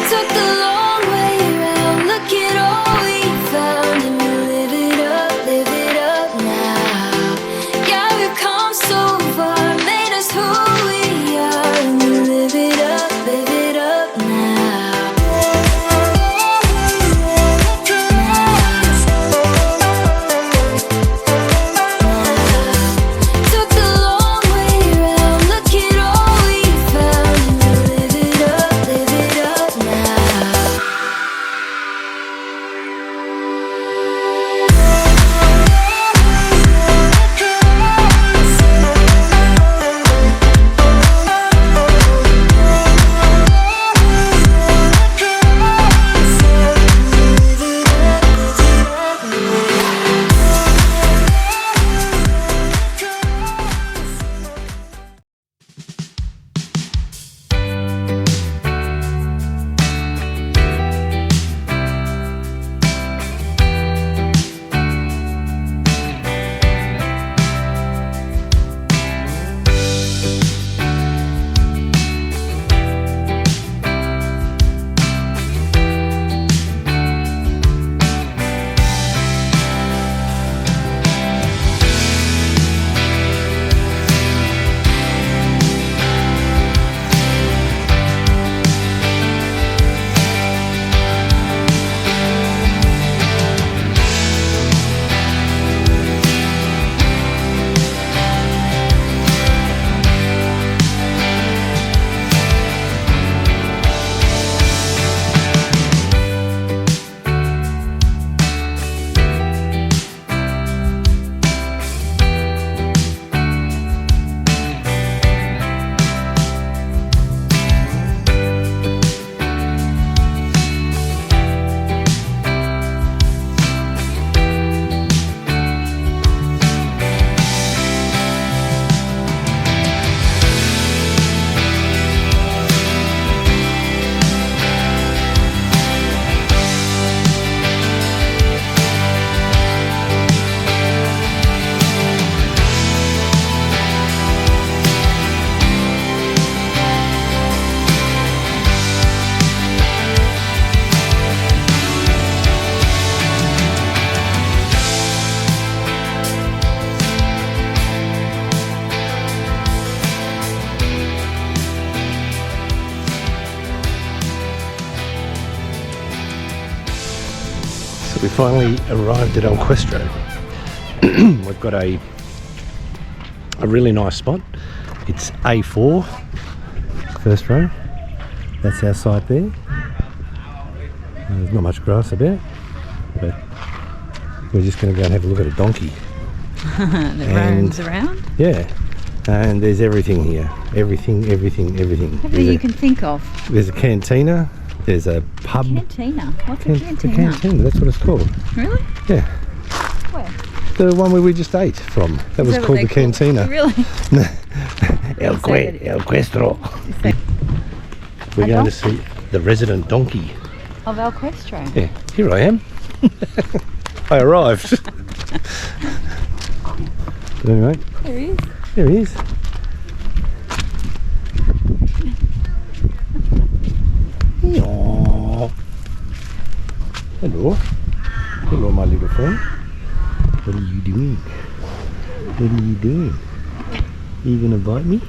Took the long way around, look at all we found, and we live it up now. Yeah, we've come so far, made us who we are, and we live it up now. Took the long way around, look at all we found, and we live it up now. We finally arrived at El Questro. We've got a really nice spot. It's A4, first row. That's our site there. There's not much grass about, but we're just going to go and have a look at a donkey. that roams around? Yeah, and there's everything here. Everything. Everything you can think of. There's a cantina. There's a pub. Cantina? What's a cantina? A cantina, that's what it's called. Really? Yeah. Where? The one where we just ate from. That was called the cantina. Really? El Questro. We're going to see the resident donkey. Of El Questro? Yeah, here I am. I arrived. But anyway. There he is. There he is. Aww. Hello. Hello, my little friend. What are you doing? What are you doing? Are you gonna bite me?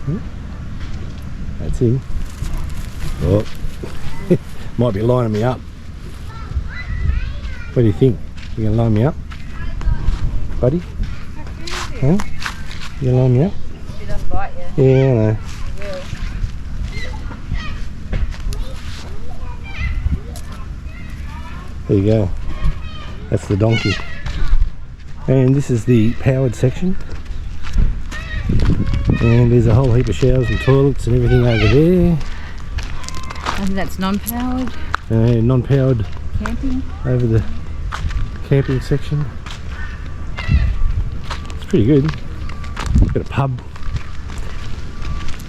Huh? That's him. Oh. Might be lining me up. What do you think? You gonna line me up? Buddy? Huh? You gonna line me up? He doesn't bite you. Yeah, I know. There you go. That's the donkey. And this is the powered section. And there's a whole heap of showers and toilets and everything over there. And that's non-powered. Non-powered camping. Over the camping section. It's pretty good. Got a pub.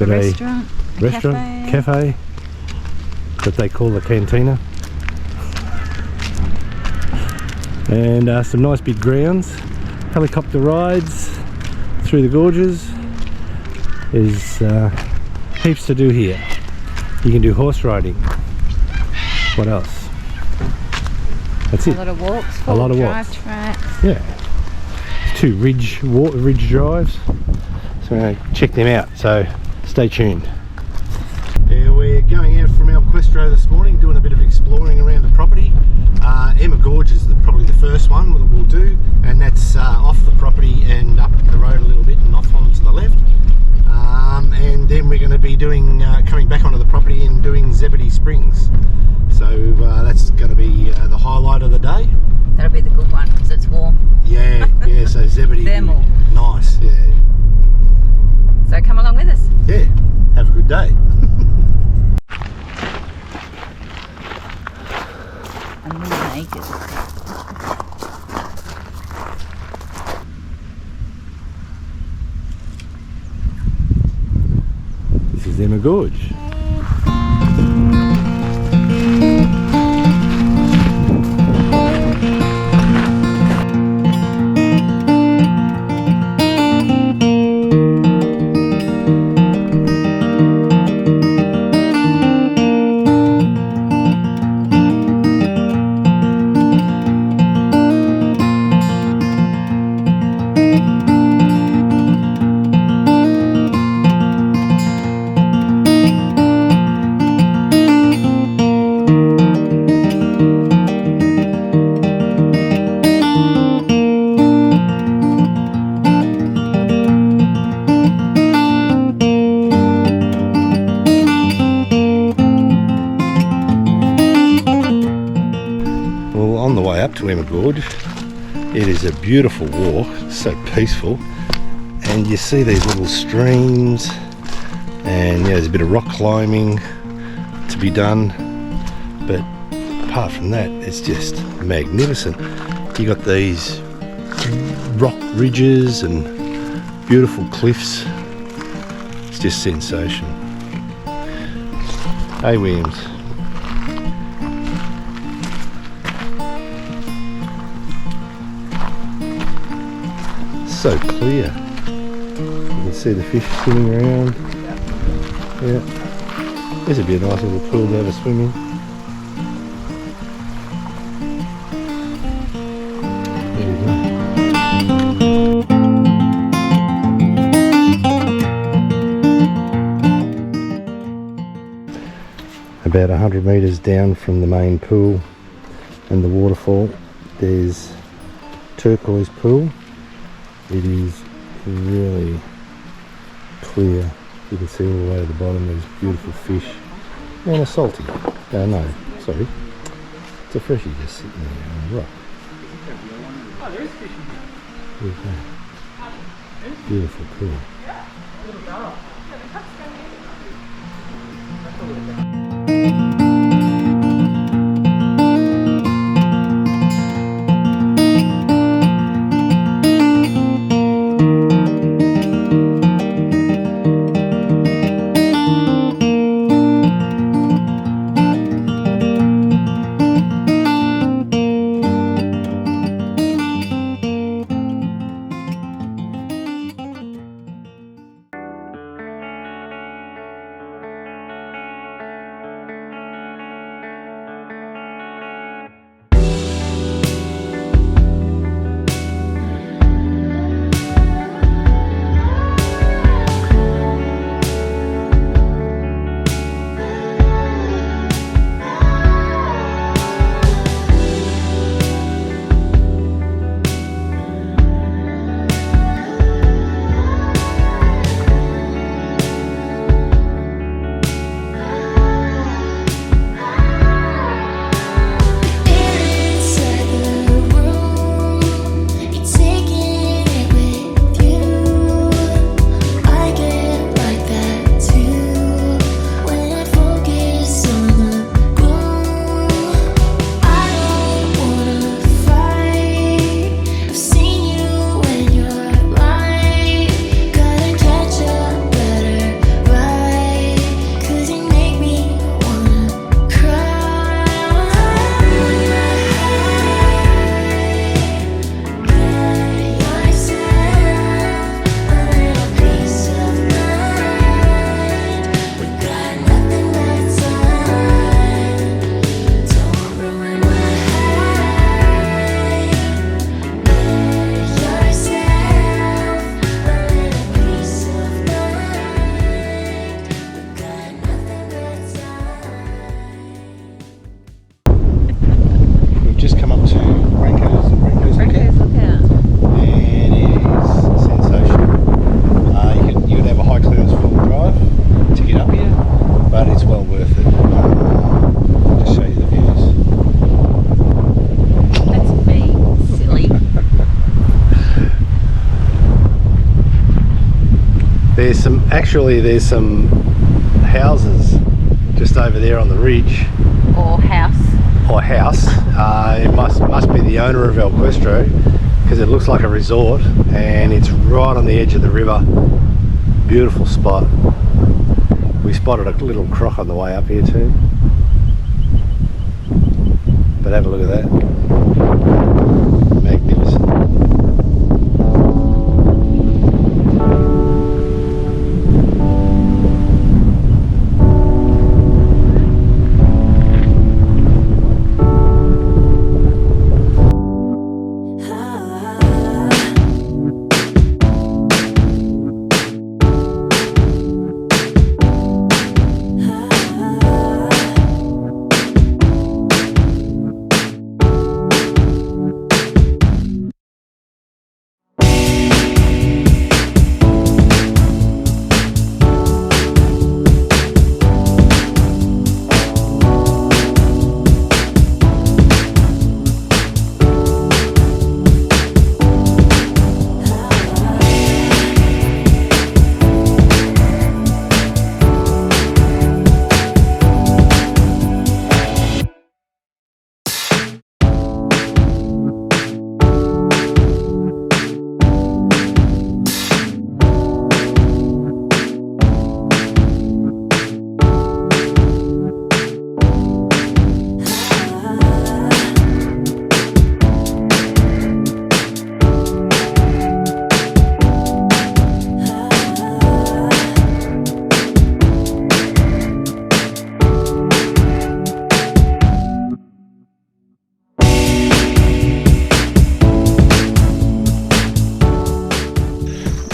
Got a restaurant, cafe that they call the cantina. And some nice big grounds, helicopter rides through the gorges. There's heaps to do here. You can do horse riding. What else? That's A it. lot of walks, A lot of drive walks. tracks. Yeah. 2 ridge drives. So we're going to check them out. So stay tuned. Yeah, we're going out from our Questro this morning, doing a bit of exploring around the property. Emma Gorge is probably the first one that we'll do, and that's off the property and up the road a little bit and off onto the left. And then we're going to be doing coming back onto the property and doing Zebedee Springs. So that's going to be the highlight of the day. That'll be the good one because it's warm. Yeah, yeah. So Zebedee, Thermal. nice. Yeah, So come along with us. yeah. Have a good day. I'm really naked. This is Emma Gorge. On the way up to Emma Gorge, it is a beautiful walk, so peaceful, and you see these little streams, and yeah, there's a bit of rock climbing to be done, but apart from that, it's just magnificent. You got these rock ridges and beautiful cliffs. It's just sensational. Hey Williams. So clear. You can see the fish swimming around. Yeah. This would be a nice little pool to have a swim in. There you go. About 100 metres down from the main pool and the waterfall, there's turquoise pool. It is really clear. You can see all the way to the bottom. There's beautiful fish and a salty. No, sorry. It's a freshie just sitting there on the rock. There you go. Beautiful pool. There's some houses just over there on the ridge. Or house. It must be the owner of El Questro, because it looks like a resort and it's right on the edge of the river. Beautiful spot. We spotted a little croc on the way up here too. But have a look at that. Magnificent.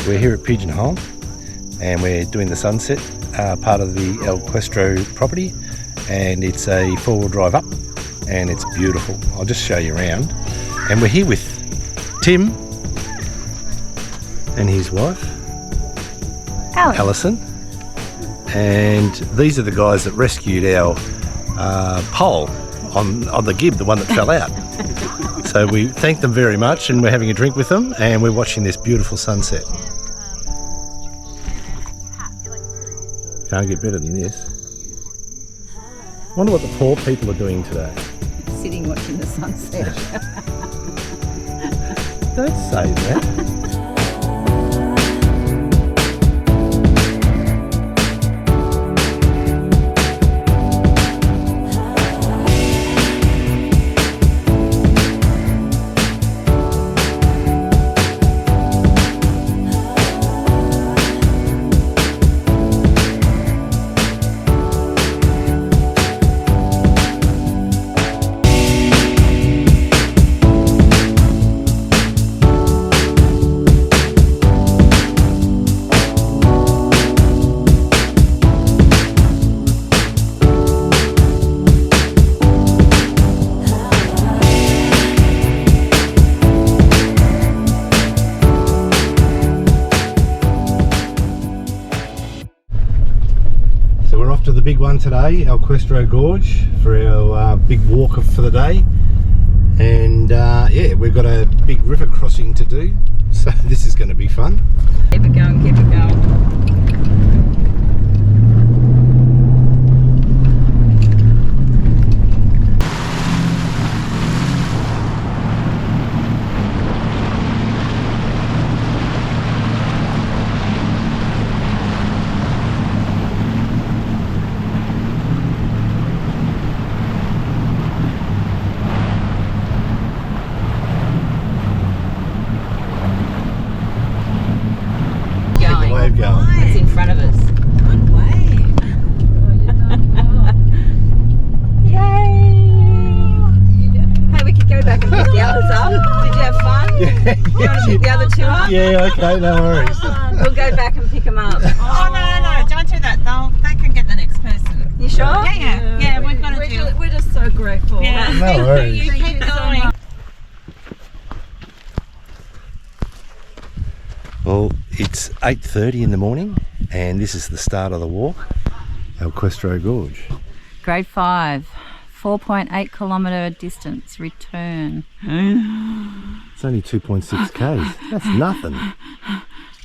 We're here at Pigeon Hole and we're doing the sunset part of the El Questro property, and it's a four-wheel drive up and it's beautiful. I'll just show you around. And we're here with Tim and his wife Alison, and these are the guys that rescued our pole on the Gibb, the one that fell out. So we thank them very much, and we're having a drink with them and we're watching this beautiful sunset. Can't get better than this. Wonder what the poor people are doing today. Sitting watching the sunset. Don't say that. To the big one today, El Questro Gorge, for our big walk for the day, and yeah, we've got a big river crossing to do, so this is going to be fun. Keep it going, keep it going. It's in front of us. Good wave. Yay! Hey, we could go back and pick the others up. Did you have fun? Yeah. You want to pick the other two up? Yeah, okay, no worries. We'll go back and pick them up. Oh no, don't do that. They can get the next person. You sure? Yeah, we've got to do it. We're just so grateful. Yeah. No worries. You keep going. Well, it's 8:30 in the morning and this is the start of the walk, El Questro Gorge. Grade 5, 4.8 kilometre distance return. It's only 2.6 k's. That's nothing.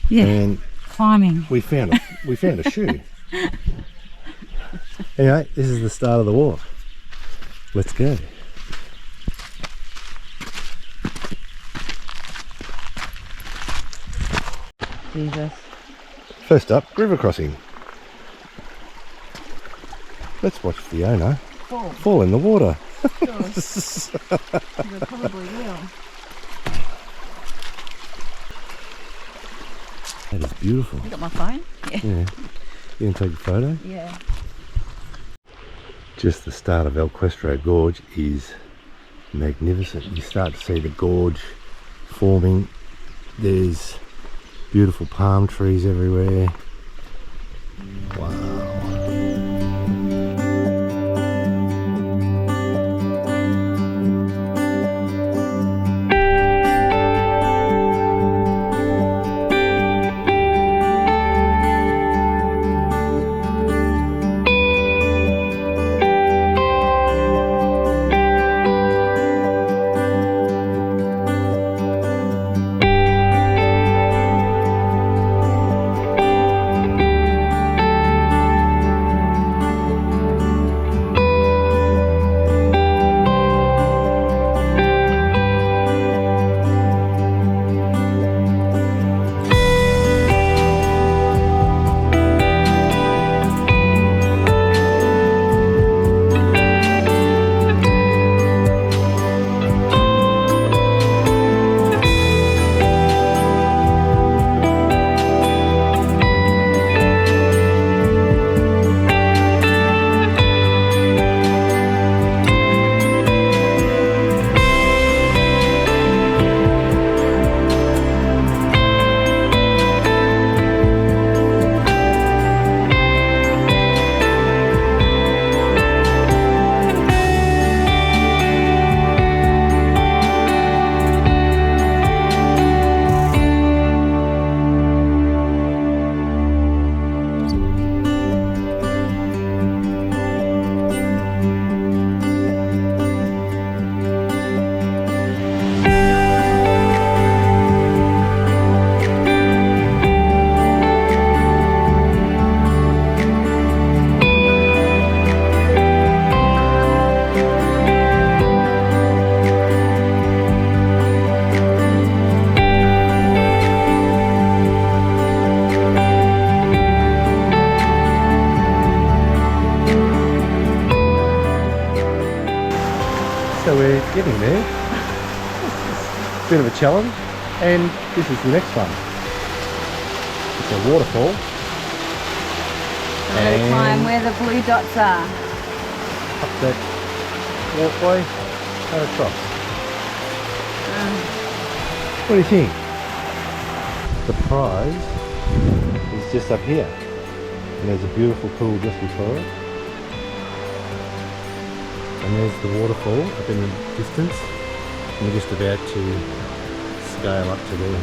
Yeah. And climbing. We found a shoe. Anyway, this is the start of the walk. Let's go. Jesus. First up, river crossing. Let's watch Fiona fall in the water. You probably will. That is beautiful. You got my phone? Yeah. You can take a photo. Yeah. Just the start of Questro Gorge is magnificent. You start to see the gorge forming. There's beautiful palm trees everywhere. Wow. So we're getting there. Bit of a challenge, and this is the next one. It's a waterfall. So we're climb where the blue dots are. Up that walkway and across. What do you think? The prize is just up here, and there's a beautiful pool just before it. And there's the waterfall up in the distance. And we're just about to scale up to there.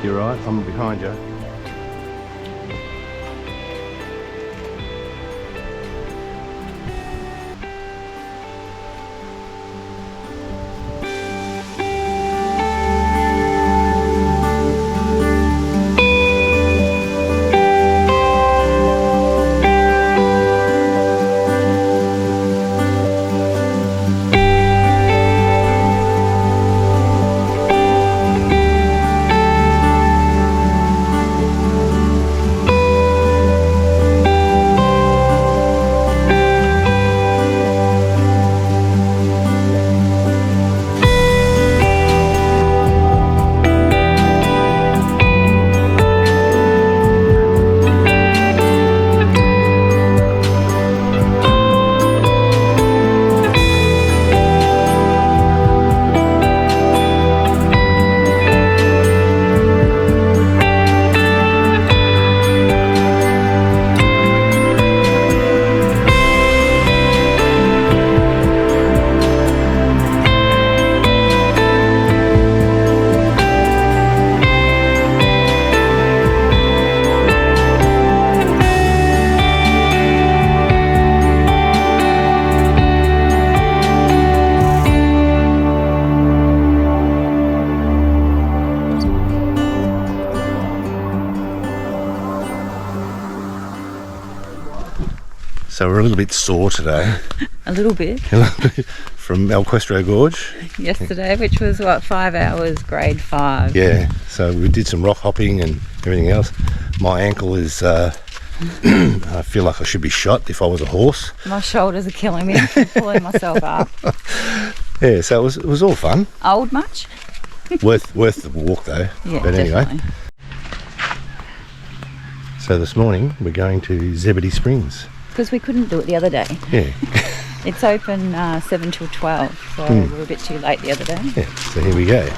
You're right, I'm behind you. So we're a little bit sore today A little bit. from Questro Gorge. Yesterday, which was what, 5 hours, grade 5. Yeah, so we did some rock hopping and everything else. My ankle is, I feel like I should be shot if I was a horse. My shoulders are killing me from pulling myself up. Yeah, so it was all fun. Old much? worth the walk though. Yeah, but anyway. definitely. So this morning we're going to Zebedee Springs. Because we couldn't do it the other day. Yeah. It's open 7 till 12, so we were a bit too late the other day. Yeah, so here we go.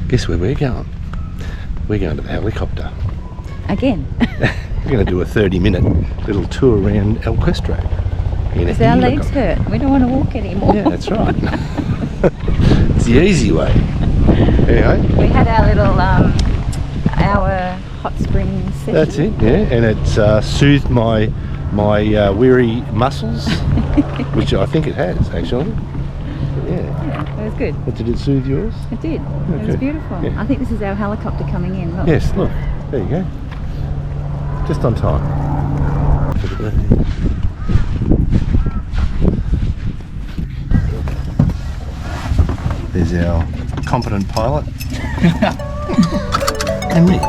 Guess where we're going? We're going to the helicopter. Again. We're going to do a 30-minute little tour around Questro. Because our legs hurt. We don't want to walk anymore. Yeah, that's right. It's the easy way. Anyway. We had our little our hot spring session. That's it, yeah. And it's soothed my weary muscles, which I think it has, actually. Yeah. It was good. But did it soothe yours? It did. It Okay. was beautiful. Yeah. I think this is our helicopter coming in. Look. Yes, look. There you go. Just on time. There's our competent pilot. And me.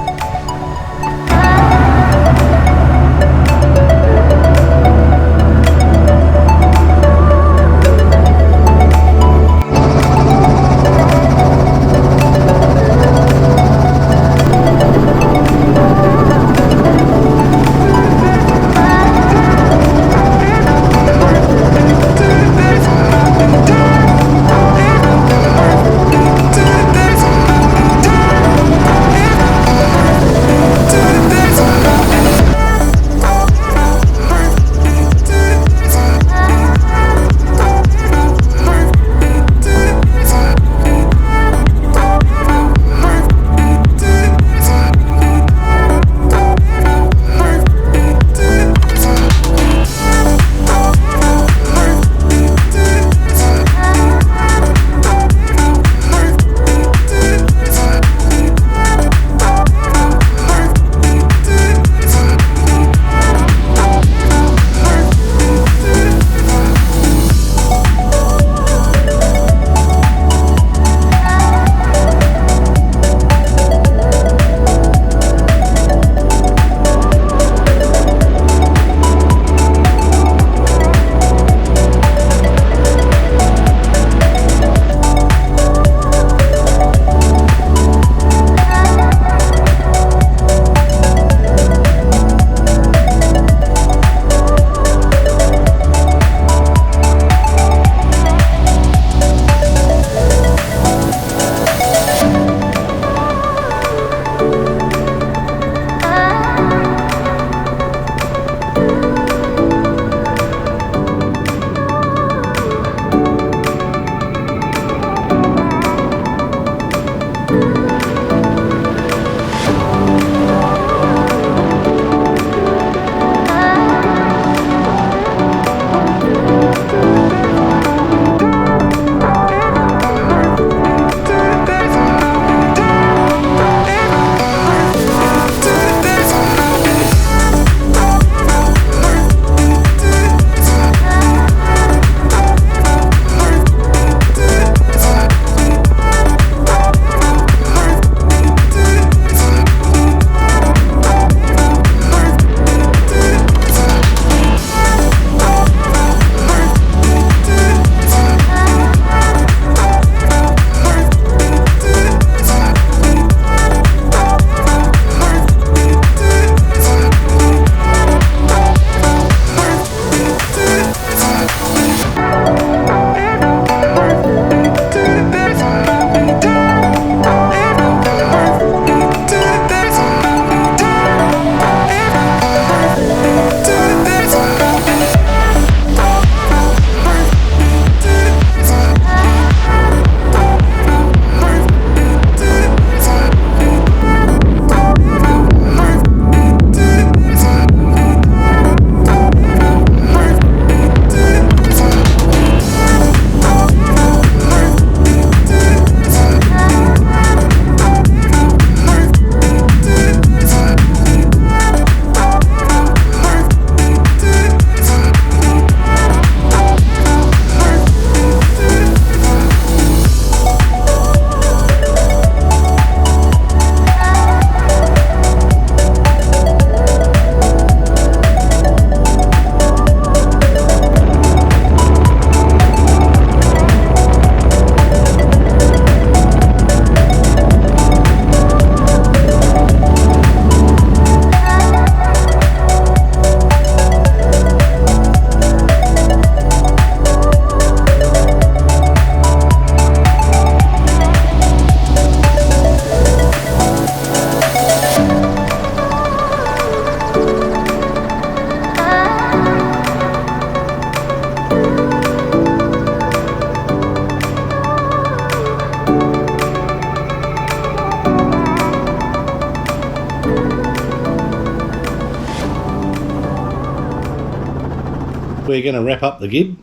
we're going to wrap up the Gibb.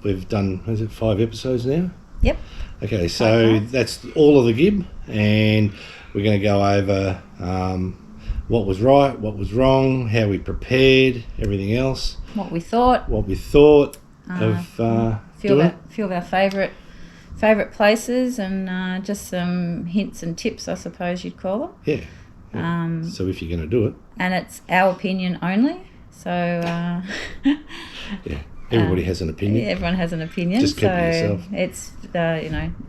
We've done, is it 5 episodes now? Yep. Okay, so that's all of the Gibb, and we're going to go over what was right, what was wrong, how we prepared, everything else. What we thought. Of a few of our favourite places, and just some hints and tips, I suppose you'd call it. Yeah. So if you're going to do it. And it's our opinion only. So. Yeah. Everybody has an opinion. Everyone has an opinion. Just keep it yourself. It's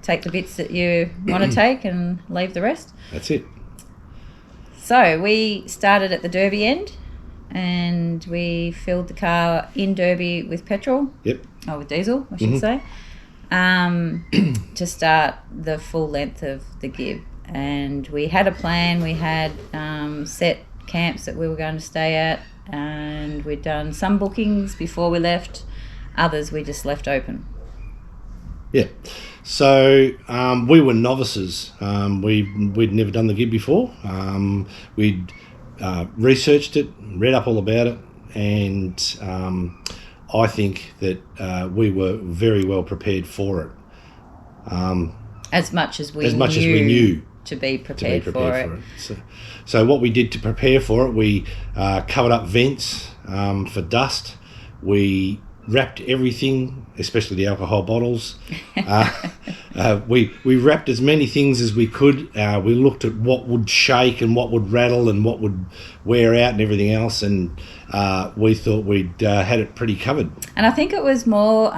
take the bits that you want to take and leave the rest. That's it. So we started at the Derby end, and we filled the car in Derby with petrol. Yep. Or with diesel, I should say, to start the full length of the Gibb. And we had a plan. We had set camps that we were going to stay at, and we'd done some bookings before we left. Others we just left open. Yeah. So we were novices. We'd never done the Gibb before. We'd researched it, read up all about it, and I think that we were very well prepared for it. As much as we knew to be prepared for it. So what we did to prepare for it, we covered up vents for dust. We wrapped everything, especially the alcohol bottles. We wrapped as many things as we could. We looked at what would shake and what would rattle and what would wear out and everything else, and we thought we'd had it pretty covered. And I think it was more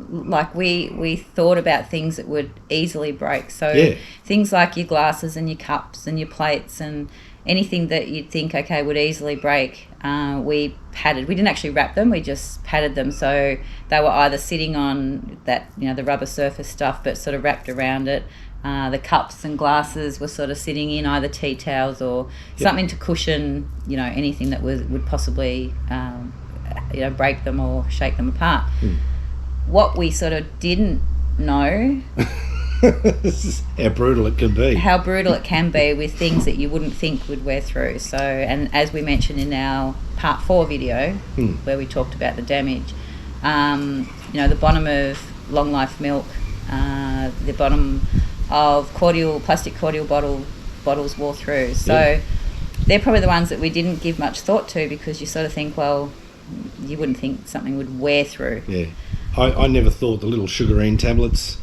like we thought about things that would easily break. So things like your glasses and your cups and your plates and anything that you'd think, okay, would easily break, we padded. We didn't actually wrap them, we just padded them, so they were either sitting on that, the rubber surface stuff, but sort of wrapped around it. The cups and glasses were sort of sitting in either tea towels or something to cushion, anything that would possibly, break them or shake them apart. What we sort of didn't know this is how brutal it can be. How brutal it can be with things that you wouldn't think would wear through. So, and as we mentioned in our part 4 video, where we talked about the damage, the bottom of long life milk, the bottom of plastic cordial bottles wore through. So they're probably the ones that we didn't give much thought to, because you sort of think, well, you wouldn't think something would wear through. Yeah. I never thought the little sugarine tablets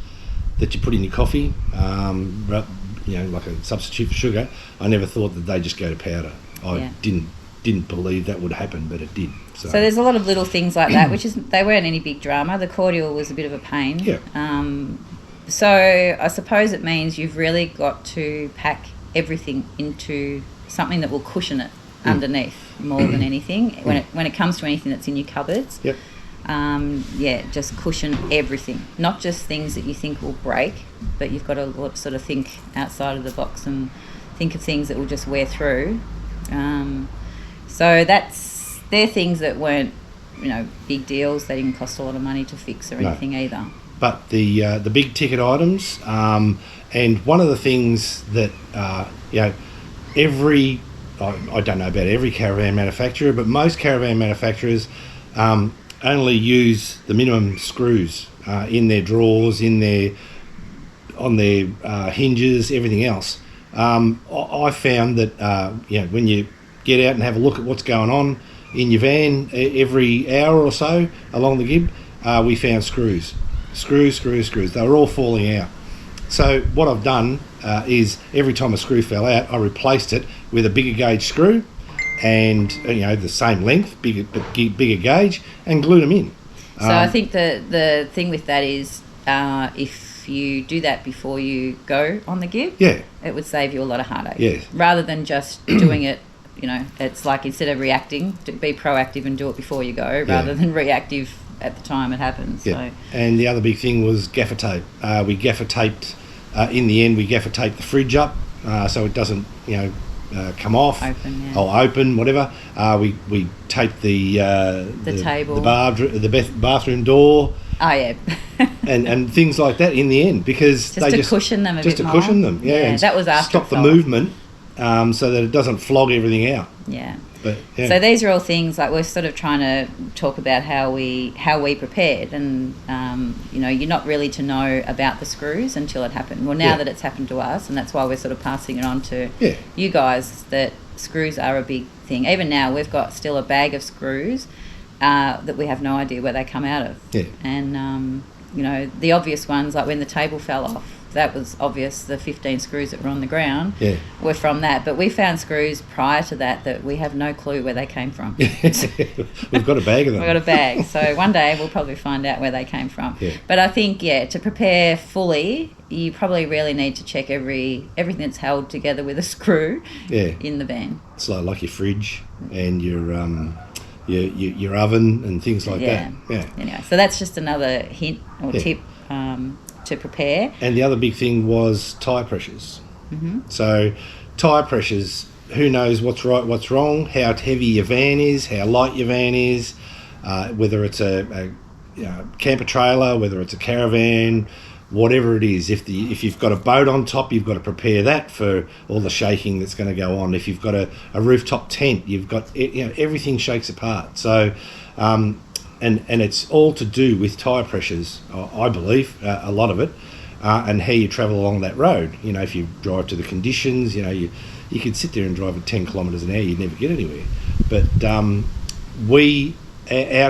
that you put in your coffee, like a substitute for sugar, I never thought that they just go to powder. I didn't believe that would happen, but it did. So there's a lot of little things like that, they weren't any big drama. The cordial was a bit of a pain. Yeah. So I suppose it means you've really got to pack everything into something that will cushion it underneath more than anything. When it comes to anything that's in your cupboards. Yep. Just cushion everything, not just things that you think will break, but you've got to sort of think outside of the box and think of things that will just wear through. So they're things that weren't, big deals. They didn't cost a lot of money to fix or anything either. But the big ticket items, and one of the things that every, I don't know about every caravan manufacturer, but most caravan manufacturers only use the minimum screws in their drawers, on their hinges, everything else. I found that when you get out and have a look at what's going on in your van every hour or so along the Gibb, we found screws. They were all falling out. So what I've done is every time a screw fell out, I replaced it with a bigger gauge screw, and the same length, bigger gauge, and glued them in. So I think the thing with that is if you do that before you go on the Gibb, it would save you a lot of heartache. Yes. Rather than just doing it, it's like instead of reacting, to be proactive and do it before you go, rather than reactive at the time it happens. Yeah. So. And the other big thing was gaffer tape. We gaffer taped. In the end, we gaffer taped the fridge up so it doesn't, come off, open, whatever. We taped the table, the bathroom door. Oh yeah, and things like that in the end, because just to cushion them a bit more. Cushion them, yeah. That was after stop the movement so that it doesn't flog everything out. Yeah. But yeah. So these are all things like we're sort of trying to talk about how we prepared, and you're not really to know about the screws until it happened. Well, now that it's happened to us, and that's why we're sort of passing it on to you guys, that screws are a big thing. Even now, we've got still a bag of screws that we have no idea where they come out of. Yeah. And the obvious ones, like when the table fell off, that was obvious. The 15 screws that were on the ground were from that. But we found screws prior to that we have no clue where they came from. We've got a bag of them. We've got a bag. So one day we'll probably find out where they came from. Yeah. But I think, to prepare fully, you probably really need to check everything that's held together with a screw in the van. It's like your fridge and your oven and things like that. Yeah. Anyway, so that's just another hint or tip to prepare. And the other big thing was tyre pressures. Mm-hmm. So tyre pressures, who knows what's right, what's wrong, how heavy your van is, how light your van is, whether it's a camper trailer, whether it's a caravan, whatever it is. If you've got a boat on top, you've got to prepare that for all the shaking that's going to go on. If you've got a rooftop tent, you've got everything shakes apart. So and it's all to do with tyre pressures, I believe, a lot of it, and how you travel along that road. If you drive to the conditions, you could sit there and drive at 10 kilometres an hour, you'd never get anywhere. But our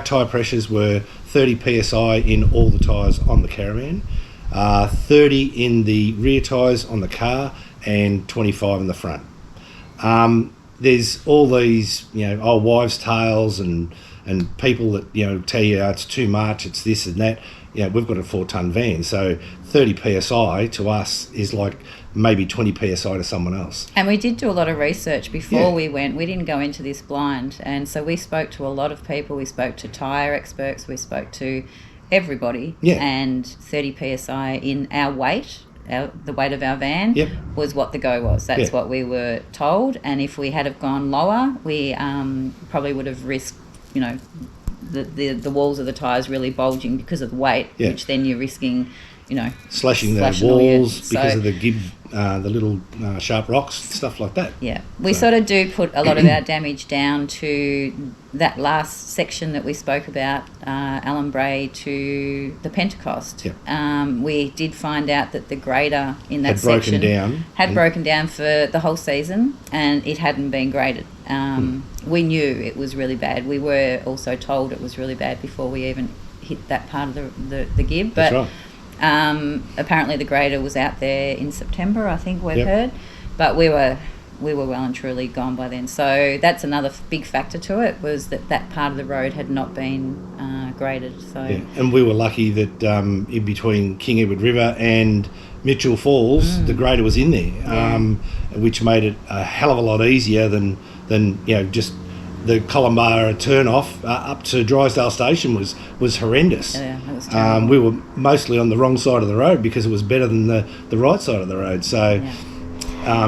tyre pressures were 30 psi in all the tyres on the caravan, 30 in the rear tyres on the car, and 25 in the front. There's all these, old wives' tales and people that tell you it's too much, it's this and that. We've got a 4-ton van, so 30 psi to us is like maybe 20 psi to someone else. And we did do a lot of research before we went. We didn't go into this blind, and so we spoke to a lot of people. We spoke to tyre experts, we spoke to everybody, and 30 psi in our weight. The weight of our van was what the go was. That's what we were told, and if we had have gone lower, we probably would have risked the walls of the tyres really bulging because of the weight, which then you're risking, slashing the walls because of the Gibb, the little sharp rocks, stuff like that. Yeah, we sort of do put a lot of our damage down to that last section that we spoke about, Allen Bray to the Pentecost. Yep. We did find out that the grader in that section had broken down for the whole season, and it hadn't been graded. We knew it was really bad. We were also told it was really bad before we even hit that part of the Gibb. But that's right. Apparently the grader was out there in September, I think we've heard. But we were well and truly gone by then. So that's another big factor to it, was that part of the road had not been graded. So and we were lucky that in between King Edward River and Mitchell Falls, the grader was in there, which made it a hell of a lot easier than just the Columbara turn off up to Drysdale Station was horrendous. Yeah, that was terrible. We were mostly on the wrong side of the road because it was better than the right side of the road. So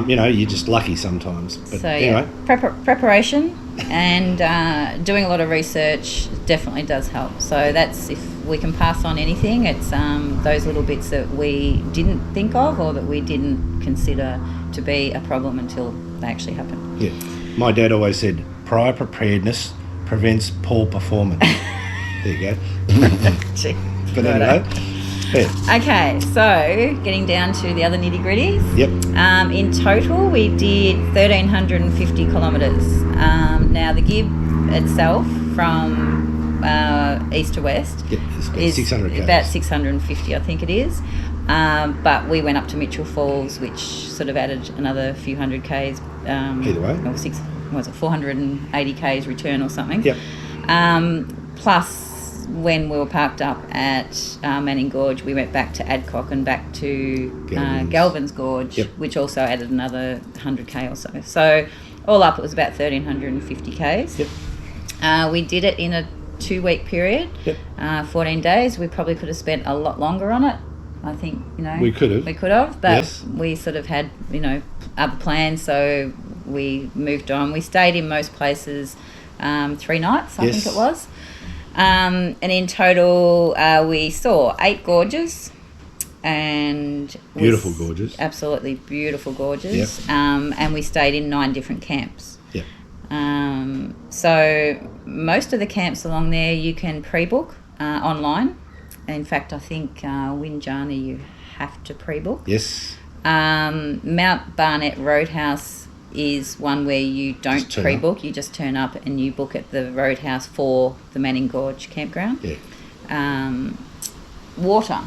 you're just lucky sometimes. But so anyway, preparation and doing a lot of research definitely does help. So that's, if we can pass on anything, it's those little bits that we didn't think of or that we didn't consider to be a problem until they actually happen. Yeah, my dad always said, prior preparedness prevents poor performance. There you go. But anyway. Yeah. Okay, so getting down to the other nitty-gritties. Yep. In total, we did 1,350 kilometres. Now, the Gibb itself, from east to west, is 600 about 650, I think it is. But we went up to Mitchell Falls, which sort of added another few hundred k's. Either way. Or 480 k's return or something. Yep. Plus, when we were parked up at Manning Gorge, we went back to Adcock and back to Galvin's Gorge, which also added another 100k or so. So all up, it was about 1,350 k's. Yep. We did it in a 2-week period, 14 days. We probably could have spent a lot longer on it. I think, we could have, but we sort of had, other plans, so we moved on. We stayed in most places 3 nights, I think it was. And in total, we saw 8 gorges, and Beautiful gorges. Absolutely beautiful gorges. Yep. And we stayed in 9 different camps. Yep. So most of the camps along there you can pre-book online. In fact, I think Winjana you have to pre-book. Yes. Mount Barnett Roadhouse is one where you don't pre-book. You just turn up and you book at the Roadhouse for the Manning Gorge campground. Yeah. Water.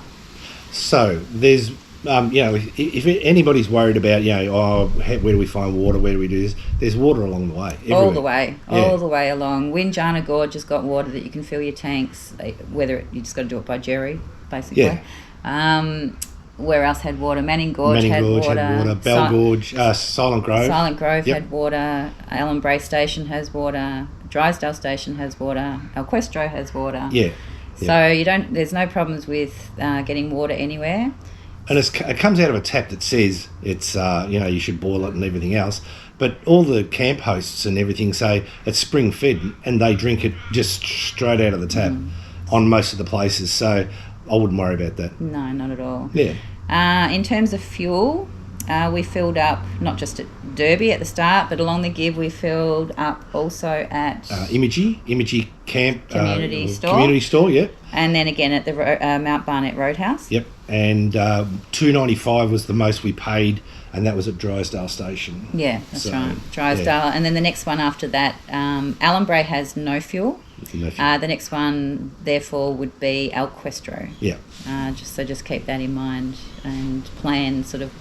So there's, if anybody's worried about, where do we find water? Where do we do this? There's water along the way. Everywhere. All the way along. Winjana Gorge has got water that you can fill your tanks. You just got to do it by jerry, basically. Yeah. Where else had water? Manning Gorge had water. Bell Gorge, Silent Grove. Silent Grove had water. Elquestrostation Station has water. Drysdale Station has water. Elquestro has water. Yeah. So there's no problems with getting water anywhere. And it comes out of a tap that says it's, you should boil it and everything else. But all the camp hosts and everything say it's spring fed and they drink it just straight out of the tap on most of the places. So I wouldn't worry about that. No, not at all. Yeah. In terms of fuel, we filled up not just at Derby at the start, but along the Gibb we filled up also at Imagee Camp Community Store. Community Store, yeah. And then again at the Mount Barnett Roadhouse. Yep. And $2.95 was the most we paid, and that was at Drysdale Station. Yeah, that's right. Drysdale. And then the next one after that, Allenbray has no fuel. The next one, therefore, would be Elquestro. Yeah. Just keep that in mind and plan sort of,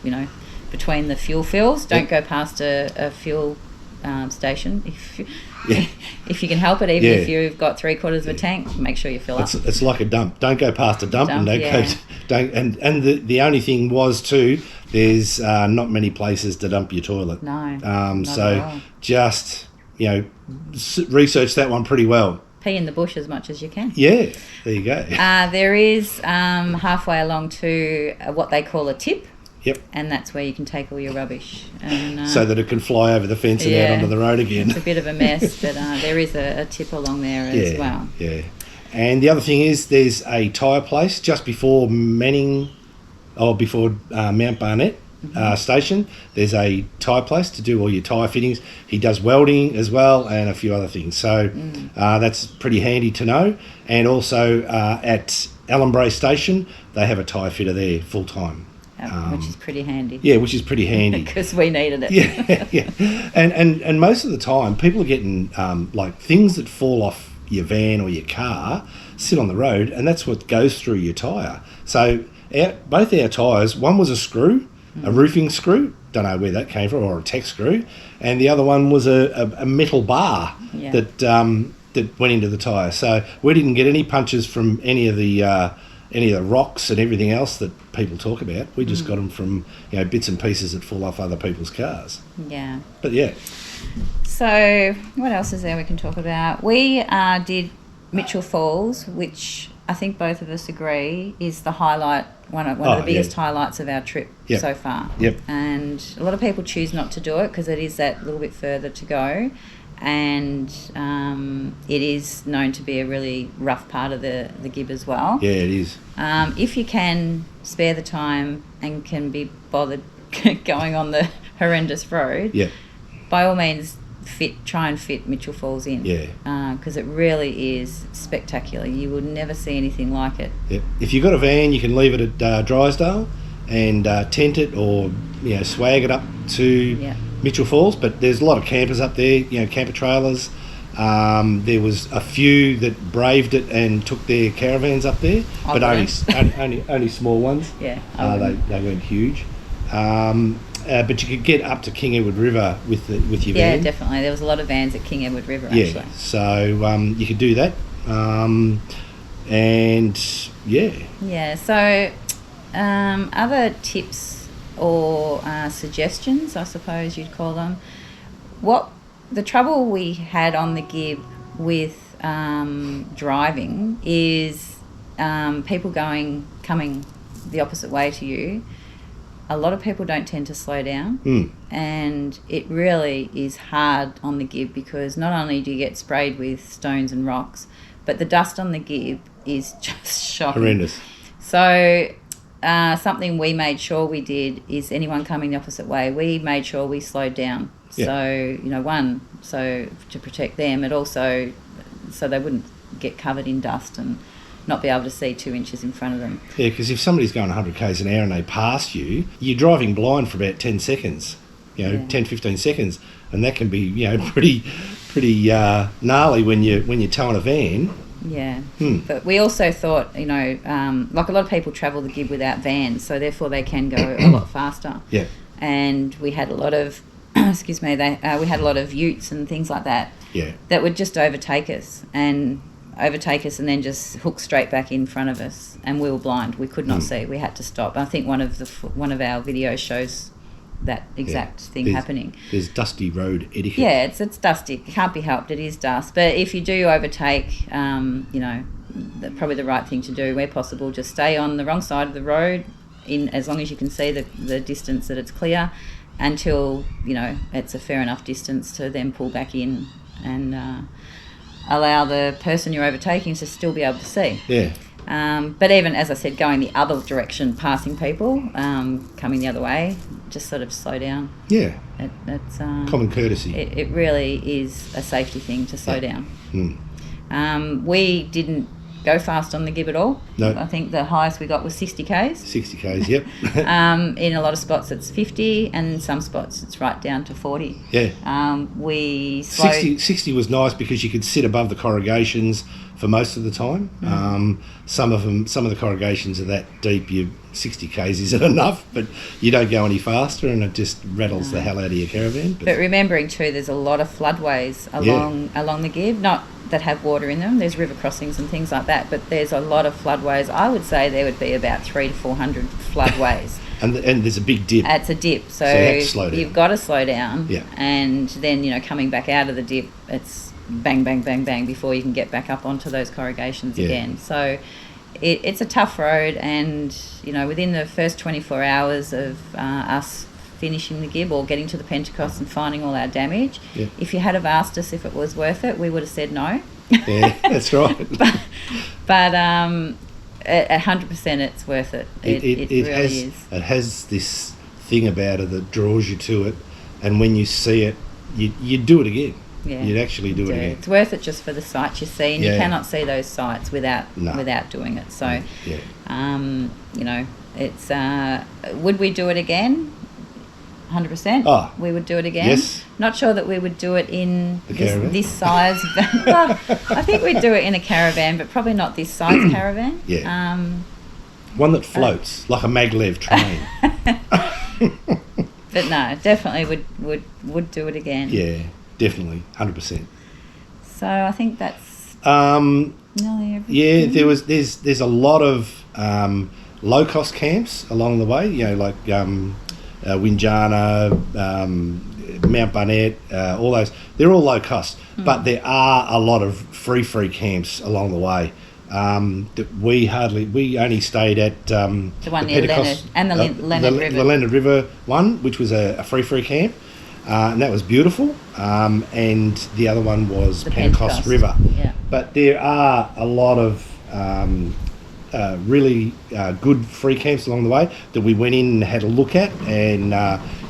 between the fuel fills. Don't go past a fuel station if you can help it. Even if you've got 3/4 of a tank, make sure you fill up. It's like a dump. Don't go past a dump and the only thing was too, there's not many places to dump your toilet. No. So just research that one pretty well. Pee in the bush as much as you can. Yeah, there you go. There is halfway along to what they call a tip. Yep. And that's where you can take all your rubbish. And, so that it can fly over the fence and out onto the road again. It's a bit of a mess, but there is a tip along there as well. Yeah. And the other thing is there's a tyre place just before Mount Barnett Station. There's a tyre place to do all your tyre fittings. He does welding as well and a few other things. So that's pretty handy to know. And also at Allenbray Station, they have a tyre fitter there full time. Which is pretty handy. Yeah, which is pretty handy. Because we needed it. Yeah. And most of the time, people are getting things that fall off your van or your car, sit on the road, and that's what goes through your tyre. So both our tyres, one was a screw, a roofing screw, don't know where that came from, or a tech screw, and the other one was a metal bar that went into the tyre. So we didn't get any punches from any of the rocks and everything else that people talk about. We just got them from bits and pieces that fall off other people's cars. Yeah. But yeah. So what else is there we can talk about? We did Mitchell Falls, which I think both of us agree is the highlight, one of the biggest highlights of our trip so far. Yep. And a lot of people choose not to do it because it is that little bit further to go. And it is known to be a really rough part of the Gibb as well. Yeah, it is. If you can spare the time and can be bothered going on the horrendous road, by all means try and fit Mitchell Falls in. Because it really is spectacular. You would never see anything like it. Yep. If you've got a van, you can leave it at Drysdale and tent it or swag it up to Mitchell Falls, but there's a lot of campers up there, camper trailers. There was a few that braved it and took their caravans up there, but only small ones. Yeah, they weren't huge. But you could get up to King Edward River with your van. Yeah, definitely. There was a lot of vans at King Edward River actually. So you could do that, and So other tips or suggestions, I suppose you'd call them. What the trouble we had on the Gibb with driving is people coming the opposite way to you. A lot of people don't tend to slow down, and it really is hard on the Gibb because not only do you get sprayed with stones and rocks, but the dust on the Gibb is just shocking. Horrendous. So something we made sure we did is anyone coming the opposite way, we made sure we slowed down. Yeah. So, one, so to protect them, and also so they wouldn't get covered in dust and not be able to see 2 inches in front of them. Yeah, because if somebody's going 100 k's an hour and they pass you, you're driving blind for about 10 seconds, 10, 15 seconds, and that can be, pretty gnarly when you're towing a van. Yeah, but we also thought, like a lot of people travel the Gibb without vans, so therefore they can go a lot faster. Yeah. And we had a lot of, we had a lot of utes and things like that. Yeah. That would just overtake us and then just hook straight back in front of us, and we were blind. We could not see. We had to stop. I think one of our videos shows that exact thing happening. There's dusty road etiquette. Yeah, it's dusty. It can't be helped. It is dust. But if you do overtake, probably the right thing to do where possible, just stay on the wrong side of the road as long as you can see the distance that it's clear until, it's a fair enough distance to then pull back in and allow the person you're overtaking to still be able to see. Yeah. But even, as I said, going the other direction, passing people, coming the other way, just sort of slow down. Yeah. It's common courtesy. It really is a safety thing to slow down. We didn't go fast on the Gibb at all. No. I think the highest we got was 60 k's. 60 k's, yep. In a lot of spots it's 50, and in some spots it's right down to 40. Yeah. We slowed... 60 was nice because you could sit above the corrugations for most of the time. Some of the corrugations are that deep, 60 k's isn't enough, but you don't go any faster and it just rattles the hell out of your caravan. But remembering too, there's a lot of floodways along the Gibb, not that have water in them. There's river crossings and things like that, but there's a lot of floodways. I would say there would be about 300 to 400 floodways. and there's a big dip. It's a dip, so you have to slow down. You've got to slow down. Yeah. And then, coming back out of the dip, it's bang, bang, bang, bang before you can get back up onto those corrugations again. So it's a tough road, and, within the first 24 hours of us finishing the Gibb or getting to the Pentecost and finding all our damage, if you had have asked us if it was worth it, we would have said no. Yeah, that's right. but 100% it's worth it. It really is. It has this thing about it that draws you to it, and when you see it, you'd do it again. Yeah, you'd actually do it again. It's worth it just for the sights you see, and you cannot see those sights without doing it. So, it's would we do it again? 100%. Oh, we would do it again. Yes. Not sure that we would do it in this size. Well, I think we'd do it in a caravan, but probably not this size caravan. Yeah. One that floats like a maglev train. But no, definitely would do it again. Yeah, definitely, 100%. So I think that's nearly everything. Yeah, there's a lot of low cost camps along the way. Like Winjana, Mount Barnett, all those. They're all low cost, but there are a lot of free camps along the way. That we only stayed at the one near Leonard and the Leonard River. The Leonard River one, which was a free camp, and that was beautiful. And the other one was the Pentecost River. Yeah. But there are a lot of really good free camps along the way that we went in and had a look at, and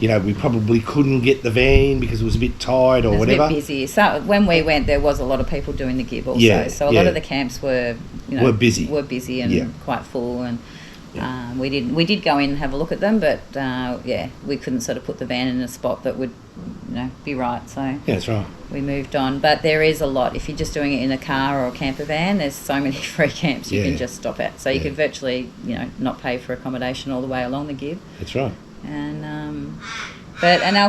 we probably couldn't get the van because it was a bit tight or whatever. A bit busy. So when we went, there was a lot of people doing the Gibb also. Yeah, so a lot of the camps were busy. Were busy and quite full, and we did go in and have a look at them, but we couldn't sort of put the van in a spot that would be right. So yeah, that's right. We moved on, but there is a lot. If you're just doing it in a car or a camper van, there's so many free camps you can just stop at. So you could virtually, not pay for accommodation all the way along the Gibb. That's right. And and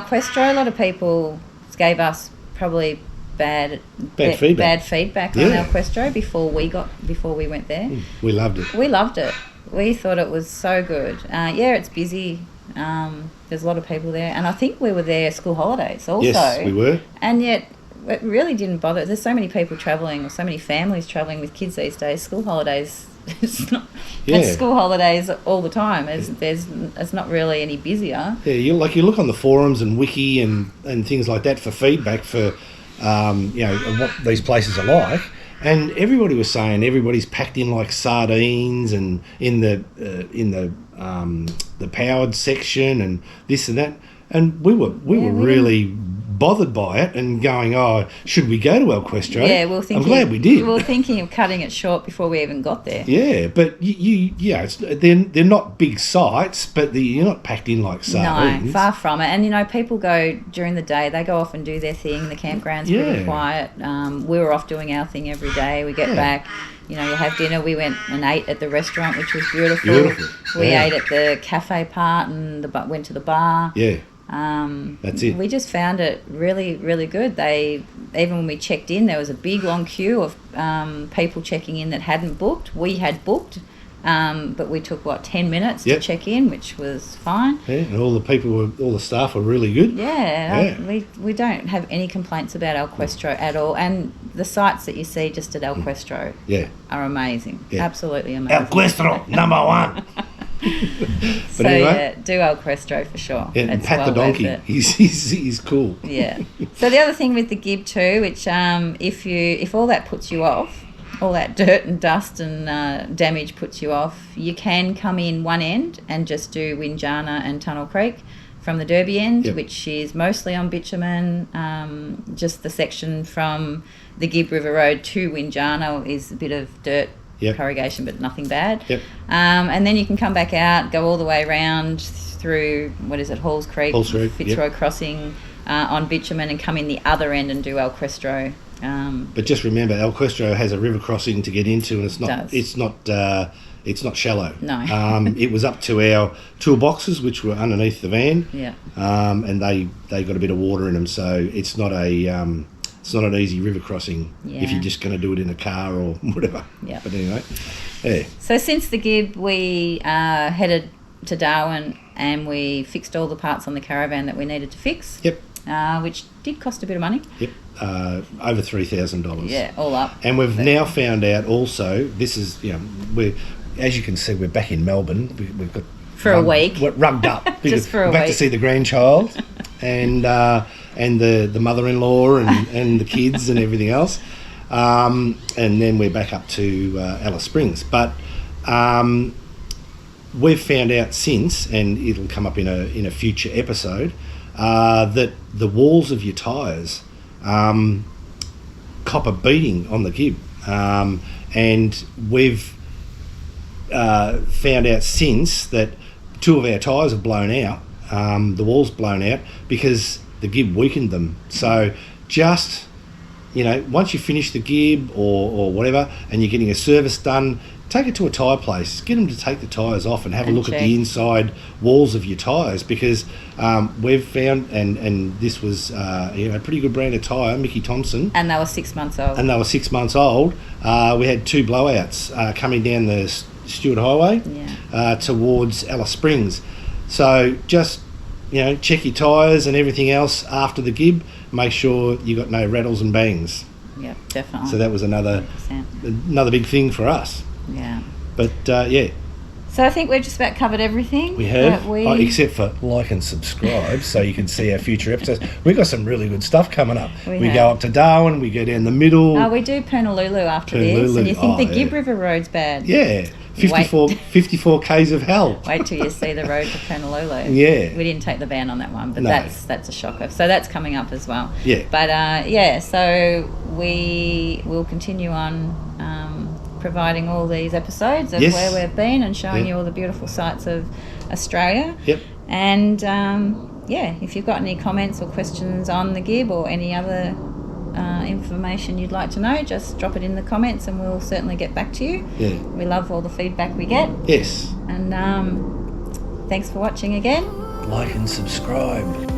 Questro, a lot of people gave us probably bad feedback on Questro before we went there. We loved it. We loved it. We thought it was so good. It's busy. There's a lot of people there, and I think we were there school holidays also. Yes, we were. And yet it really didn't bother. There's so many people travelling, or so many families travelling with kids these days. School holidays, it's school holidays all the time. It's not really any busier. Yeah, you look on the forums and wiki and things like that for feedback for what these places are like, And everybody was saying everybody's packed in like sardines, and in the powered section and this and that. And we were really bothered by it and going, oh, should we go to Elquestro? Yeah, I'm glad we did. We were thinking of cutting it short before we even got there. Yeah, but they're not big sites, but you're not packed in like sardines. No, far from it. And, you know, people go during the day, they go off and do their thing. The campground's pretty quiet. We were off doing our thing every day. We get back, you know, you have dinner. We went and ate at the restaurant, which was beautiful. We ate at the cafe part and went to the bar. Yeah. That's it. We just found it really, really good. Even when we checked in, there was a big long queue of people checking in that hadn't booked. We had booked, but we took 10 minutes to check in, which was fine. Yeah, and all the staff were really good. Yeah. We don't have any complaints about Elquestro at all, and the sights that you see just at Elquestro are amazing. Absolutely amazing. Elquestro #1. But anyway, do Elquestro for sure. Yeah, and pat the donkey. He's cool. Yeah. So the other thing with the Gibb too, which if all that puts you off, all that dirt and dust and damage puts you off, you can come in one end and just do Winjana and Tunnel Creek from the Derby end, which is mostly on bitumen. Just the section from the Gibb River Road to Winjana is a bit of dirt. Corrugation, but nothing bad. And then you can come back out, go all the way around through, Halls Creek, Fitzroy Crossing on bitumen, and come in the other end and do Elquestro. But just remember, Elquestro has a river crossing to get into, and it's not shallow. No. It was up to our toolboxes, which were underneath the van. And they got a bit of water in them, so it's not an easy river crossing if you're just going to do it in a car or whatever. But anyway, So since the Gibb, we headed to Darwin and we fixed all the parts on the caravan that we needed to fix. Which did cost a bit of money. Over $3,000. Yeah, all up. And we've now found out also, this is, as you can see, we're back in Melbourne. We've got a week. We're rugged up. Just for a week. We're back to see the grandchild and the mother-in-law and the kids and everything else. And then we're back up to Alice Springs. But we've found out since, and it'll come up in a future episode, that the walls of your tyres cop a beating on the Gibb. And we've found out since that 2 of our tyres have blown out, the walls blown out, because the Gibb weakened them. So just, once you finish the Gibb or whatever, and you're getting a service done, take it to a tyre place. Get them to take the tyres off and have a look at the inside walls of your tyres, because we've found, and this was a pretty good brand of tyre, Mickey Thompson. And they were 6 months old. We had 2 blowouts coming down the Stewart Highway towards Alice Springs. So just, check your tyres and everything else after the Gibb. Make sure you got no rattles and bangs. Yeah, definitely. So that was another big thing for us. Yeah. But So I think we've just about covered everything. We have, except for like and subscribe, so you can see our future episodes. We've got some really good stuff coming up. We go up to Darwin, we go down the middle. Oh, we do Purnalulu after this, and you think the Gibb River Road's bad. Yeah, 54 Ks of hell. Wait till you see the road to Purnalulu. Yeah. We didn't take the van on that one, but that's a shocker. So that's coming up as well. Yeah. But so we will continue on providing all these episodes of where we've been and showing you all the beautiful sights of Australia. Yep. And if you've got any comments or questions on the Gibb or any other information you'd like to know, just drop it in the comments and we'll certainly get back to you. Yeah. We love all the feedback we get. Yes. And thanks for watching again. Like and subscribe.